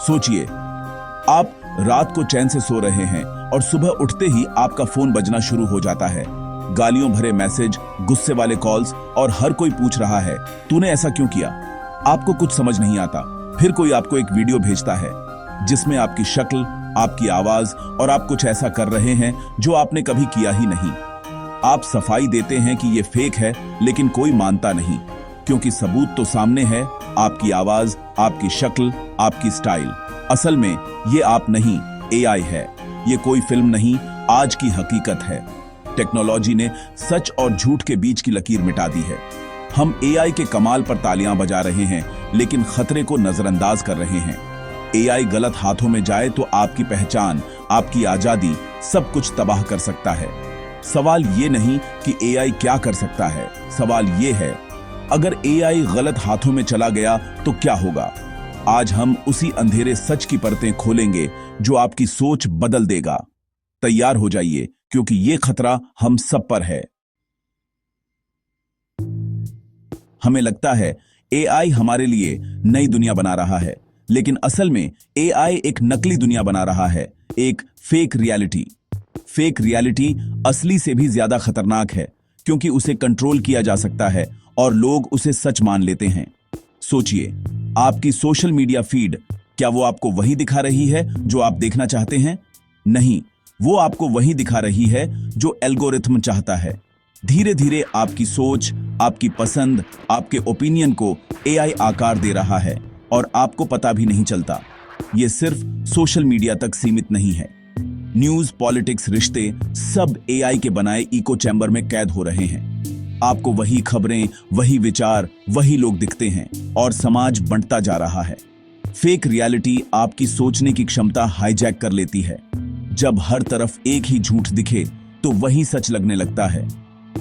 सोचिए, आप रात को चैन से सो रहे हैं और सुबह उठते ही आपका फोन बजना शुरू हो जाता है। गालियों भरे मैसेज, गुस्से वाले कॉल्स और हर कोई पूछ रहा है तूने ऐसा क्यों किया। आपको कुछ समझ नहीं आता। फिर कोई आपको एक वीडियो भेजता है जिसमें आपकी शक्ल, आपकी आवाज और आप कुछ ऐसा कर रहे हैं जो आपने कभी किया ही नहीं। आप सफाई देते हैं कि ये फेक है, लेकिन कोई मानता नहीं, क्योंकि सबूत तो सामने है। आपकी आवाज, आपकी शक्ल, आपकी स्टाइल। असल में ये आप नहीं, एआई है। ये कोई फिल्म नहीं, आज की हकीकत है। टेक्नोलॉजी ने सच और झूठ के बीच की लकीर मिटा दी है। हम एआई के कमाल पर तालियां बजा रहे हैं, लेकिन खतरे को नजरअंदाज कर रहे हैं। एआई गलत हाथों में जाए तो आपकी पहचान, आपकी आजादी, सब कुछ तबाह कर सकता है। सवाल ये नहीं कि एआई क्या कर सकता है, सवाल ये है अगर एआई गलत हाथों में चला गया तो क्या होगा। आज हम उसी अंधेरे सच की परतें खोलेंगे जो आपकी सोच बदल देगा। तैयार हो जाइए, क्योंकि ये खतरा हम सब पर है। हमें लगता है एआई हमारे लिए नई दुनिया बना रहा है, लेकिन असल में एआई एक नकली दुनिया बना रहा है, एक फेक रियलिटी। फेक रियलिटी असली से भी ज्यादा खतरनाक है, क्योंकि उसे कंट्रोल किया जा सकता है और लोग उसे सच मान लेते हैं। सोचिए, आपकी सोशल मीडिया फीड, क्या वो आपको वही दिखा रही है जो आप देखना चाहते हैं? नहीं, वो आपको वही दिखा रही है जो एल्गोरिथम चाहता है। धीरे धीरे आपकी सोच, आपकी पसंद, आपके ओपिनियन को एआई आकार दे रहा है और आपको पता भी नहीं चलता। ये सिर्फ सोशल मीडिया तक सीमित नहीं है। न्यूज, पॉलिटिक्स, रिश्ते सब एआई के बनाए इको चैम्बर में कैद हो रहे हैं। आपको वही खबरें, वही विचार, वही लोग दिखते हैं और समाज बंटता जा रहा है। फेक रियलिटी आपकी सोचने की क्षमता हाईजैक कर लेती है। जब हर तरफ एक ही झूठ दिखे तो वही सच लगने लगता है।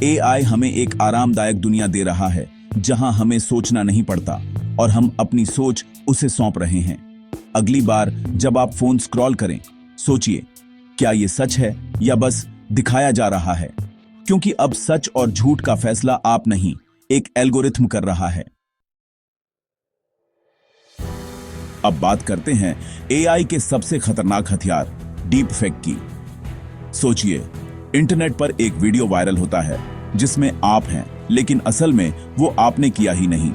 एआई हमें एक आरामदायक दुनिया दे रहा है जहां हमें सोचना नहीं पड़ता और हम अपनी सोच उसे सौंप रहे हैं। अगली बार जब आप फोन स्क्रॉल करें, सोचिए, क्या यह सच है या बस दिखाया जा रहा है? क्योंकि अब सच और झूठ का फैसला आप नहीं, एक एल्गोरिथम कर रहा है। अब बात करते हैं एआई के सबसे खतरनाक हथियार, डीप फेक की। सोचिए, इंटरनेट पर एक वीडियो वायरल होता है जिसमें आप हैं, लेकिन असल में वो आपने किया ही नहीं।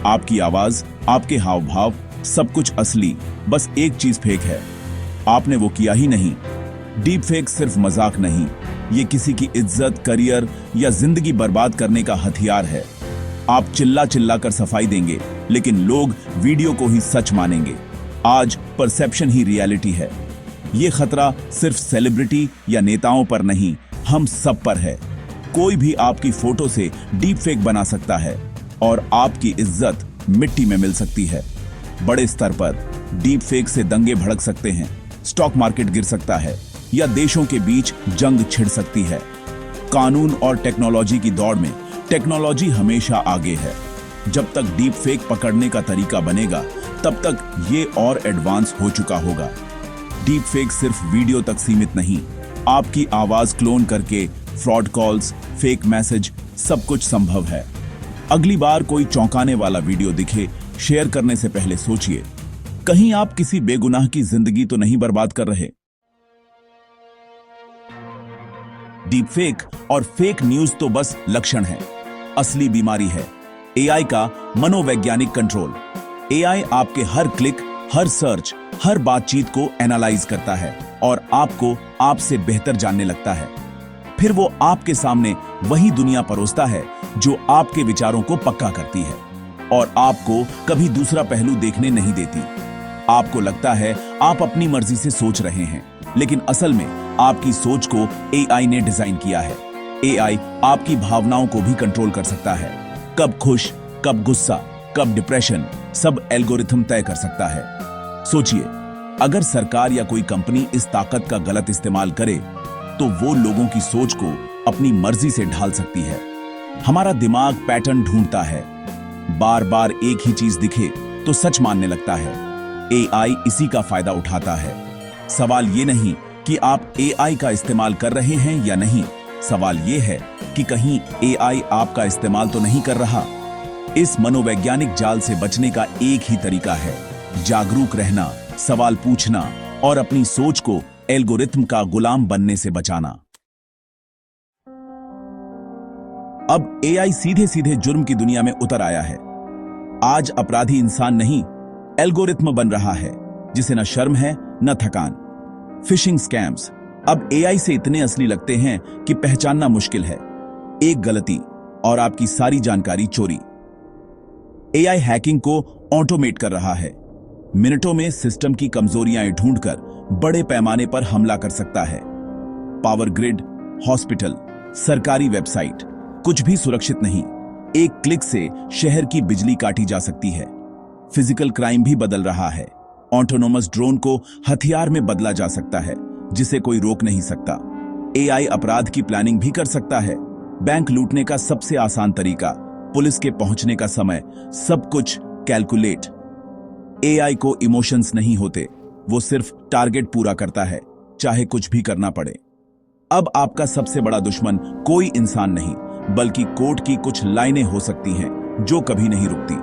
आपकी आवाज, आपके हाव भाव, सब कुछ असली, बस एक चीज फेक है, आपने वो किया ही नहीं। डीप फेक सिर्फ मजाक नहीं, ये किसी की इज्जत, करियर या जिंदगी बर्बाद करने का हथियार है। आप चिल्ला चिल्ला कर सफाई देंगे, लेकिन लोग वीडियो को ही सच मानेंगे। आज परसेप्शन ही रियलिटी है। ये खतरा सिर्फ सेलिब्रिटी या नेताओं पर नहीं, हम सब पर है। कोई भी आपकी फोटो से डीप फेक बना सकता है और आपकी इज्जत मिट्टी में मिल सकती है। बड़े स्तर पर डीप फेक से दंगे भड़क सकते हैं, स्टॉक मार्केट गिर सकता है या देशों के बीच जंग छिड़ सकती है। कानून और टेक्नोलॉजी की दौड़ में टेक्नोलॉजी हमेशा आगे है। जब तक डीप फेक पकड़ने का तरीका बनेगा, तब तक ये और एडवांस हो चुका होगा। डीप फेक सिर्फ वीडियो तक सीमित नहीं, आपकी आवाज क्लोन करके फ्रॉड कॉल्स, फेक मैसेज, सब कुछ संभव है। अगली बार कोई चौंकाने वाला वीडियो दिखे, शेयर करने से पहले सोचिए, कहीं आप किसी बेगुनाह की जिंदगी तो नहीं बर्बाद कर रहे। डीप फेक और फेक न्यूज तो बस लक्षण है, असली बीमारी है एआई का मनोवैज्ञानिक कंट्रोल। एआई आपके हर क्लिक, हर सर्च, हर बातचीत को एनालाइज करता है और आपको आपसे बेहतर जानने लगता है। फिर वो आपके सामने वही दुनिया परोसता है जो आपके विचारों को पक्का करती है और आपको कभी दूसरा पहलू देखने नहीं देती। आपको लगता है आप अपनी मर्जी से सोच रहे हैं, लेकिन असल में आपकी सोच को एआई ने डिजाइन किया है। एआई आपकी भावनाओं को भी कंट्रोल कर सकता है। कब खुश, कब गुस्सा, कब डिप्रेशन, सब एल्गोरिथम तय कर सकता है। सोचिए, अगर सरकार या कोई कंपनी इस ताकत का गलत इस्तेमाल करे तो वो लोगों की सोच को अपनी मर्जी से ढाल सकती है। हमारा दिमाग पैटर्न ढूंढता है, बार बार एक ही चीज दिखे तो सच मानने लगता है। एआई इसी का फायदा उठाता है। सवाल ये नहीं कि आप एआई का इस्तेमाल कर रहे हैं या नहीं, सवाल ये है कि कहीं एआई आपका इस्तेमाल तो नहीं कर रहा। इस मनोवैज्ञानिक जाल से बचने का एक ही तरीका है, जागरूक रहना, सवाल पूछना और अपनी सोच को एल्गोरिथम का गुलाम बनने से बचाना। अब एआई सीधे सीधे जुर्म की दुनिया में उतर आया है। आज अपराधी इंसान नहीं, एल्गोरिथम बन रहा है, जिसे न शर्म है न थकान। फिशिंग स्कैम्स अब एआई से इतने असली लगते हैं कि पहचानना मुश्किल है। एक गलती और आपकी सारी जानकारी चोरी। एआई हैकिंग को ऑटोमेट कर रहा है। मिनटों में सिस्टम की कमजोरियां ढूंढकर बड़े पैमाने पर हमला कर सकता है। पावर ग्रिड, हॉस्पिटल, सरकारी वेबसाइट, कुछ भी सुरक्षित नहीं। एक क्लिक से शहर की बिजली काटी जा सकती है। फिजिकल क्राइम भी बदल रहा है। ऑटोनोमस ड्रोन को हथियार में बदला जा सकता है, जिसे कोई रोक नहीं सकता। एआई अपराध की प्लानिंग भी कर सकता है। बैंक लूटने का सबसे आसान तरीका, पुलिस के पहुंचने का समय, सब कुछ कैलकुलेट। एआई को इमोशंस नहीं होते, वो सिर्फ टारगेट पूरा करता है, चाहे कुछ भी करना पड़े। अब आपका सबसे बड़ा दुश्मन कोई इंसान नहीं, बल्कि कोर्ट की कुछ लाइनें हो सकती हैं जो कभी नहीं रुकती।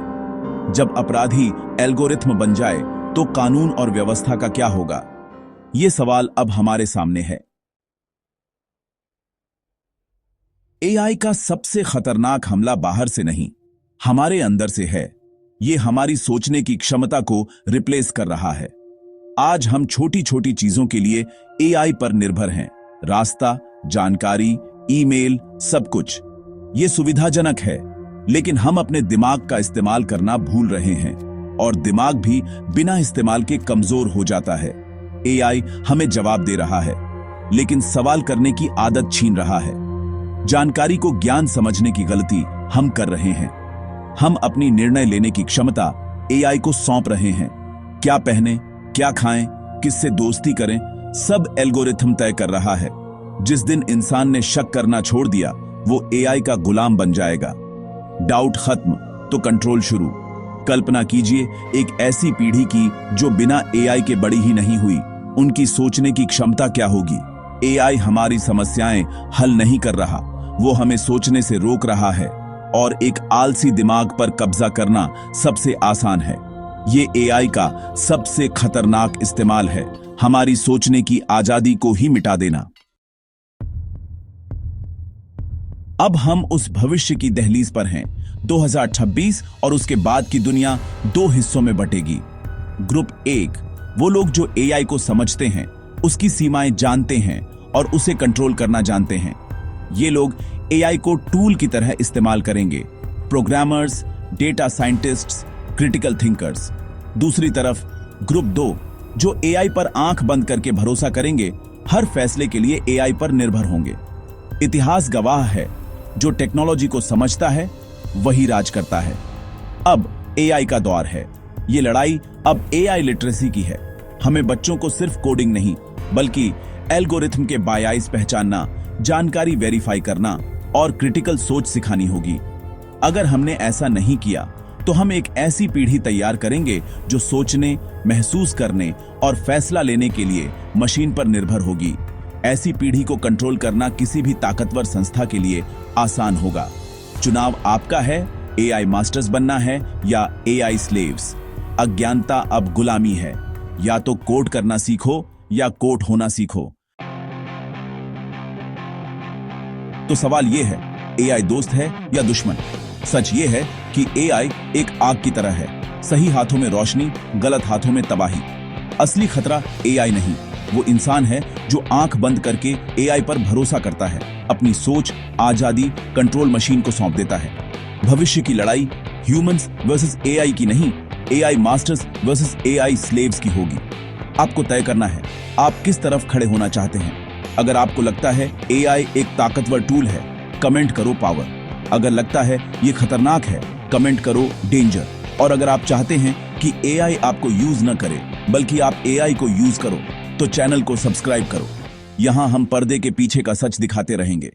जब अपराधी एल्गोरिथम बन जाए तो कानून और व्यवस्था का क्या होगा? ये सवाल अब हमारे सामने है। एआई का सबसे खतरनाक हमला बाहर से नहीं, हमारे अंदर से है। ये हमारी सोचने की क्षमता को रिप्लेस कर रहा है। आज हम छोटी छोटी चीजों के लिए एआई पर निर्भर हैं। रास्ता, जानकारी, ईमेल, सब कुछ। ये सुविधाजनक है, लेकिन हम अपने दिमाग का इस्तेमाल करना भूल रहे हैं, और दिमाग भी बिना इस्तेमाल के कमजोर हो जाता है। एआई हमें जवाब दे रहा है, लेकिन सवाल करने की आदत छीन रहा है। जानकारी को ज्ञान समझने की गलती हम कर रहे हैं। हम अपनी निर्णय लेने की क्षमता एआई को सौंप रहे हैं। क्या पहने, क्या खाएं, किससे दोस्ती करें, सब एल्गोरिथम तय कर रहा है। जिस दिन इंसान ने शक करना छोड़ दिया, वो एआई का गुलाम बन जाएगा। डाउट खत्म तो कंट्रोल शुरू। कल्पना कीजिए एक ऐसी पीढ़ी की जो बिना एआई के बड़ी ही नहीं हुई। उनकी सोचने की क्षमता क्या होगी? एआई हमारी समस्याएं हल नहीं कर रहा, वो हमें सोचने से रोक रहा है, और एक आलसी दिमाग पर कब्जा करना सबसे आसान है। ये एआई का सबसे खतरनाक इस्तेमाल है, हमारी सोचने की आजादी को ही मिटा देना। अब हम उस भविष्य की दहलीज पर हैं। 2026 और उसके बाद की दुनिया दो हिस्सों में बटेगी। ग्रुप 1 वो लोग जो एआई को समझते हैं, उसकी सीमाएं जानते हैं और उसे कंट्रोल करना जानते हैं। ये लोग एआई को टूल की तरह इस्तेमाल करेंगे। Programmers, data scientists, critical thinkers. दूसरी तरफ ग्रुप 2 जो एआई पर आंख बंद करके भरोसा करेंगे, हर फैसले के लिए एआई पर निर्भर होंगे। इतिहास गवाह है, जो टेक्नोलॉजी को समझता है वही राज करता है। अब एआई का दौर है। ये लड़ाई अब एआई लिटरेसी की है। हमें बच्चों को सिर्फ कोडिंग नहीं, बल्कि एल्गोरिथम के बायस पहचानना, जानकारी वेरीफाई करना और क्रिटिकल सोच सिखानी होगी। अगर हमने ऐसा नहीं किया तो हम एक ऐसी पीढ़ी तैयार करेंगे जो सोचने, महसूस करने और फैसला लेने के लिए मशीन पर निर्भर होगी। ऐसी पीढ़ी को कंट्रोल करना किसी भी ताकतवर संस्था के लिए आसान होगा। चुनाव आपका है, एआई मास्टर्स बनना है या एआई स्लेव्स। अज्ञानता अब गुलामी है। या तो कोड करना सीखो या कोड होना सीखो। तो सवाल यह है, एआई दोस्त है या दुश्मन? सच यह है कि एआई एक आग की तरह है। सही हाथों में रोशनी, गलत हाथों में तबाही। असली खतरा एआई नहीं, वो इंसान है जो आंख बंद करके एआई पर भरोसा करता है, अपनी सोच, आजादी, कंट्रोल मशीन को सौंप देता है। भविष्य की लड़ाई ह्यूमंस वर्सेस एआई की नहीं, AI masters versus AI slaves की होगी। आपको तय करना है, आप किस तरफ खड़े होना चाहते हैं। अगर आपको लगता है एआई एक ताकतवर टूल है, कमेंट करो पावर। अगर लगता है ये खतरनाक है, कमेंट करो डेंजर। और अगर आप चाहते हैं कि एआई आपको यूज न करे, बल्कि आप एआई को यूज करो, तो चैनल को सब्सक्राइब करो। यहां हम पर्दे के पीछे का सच दिखाते रहेंगे।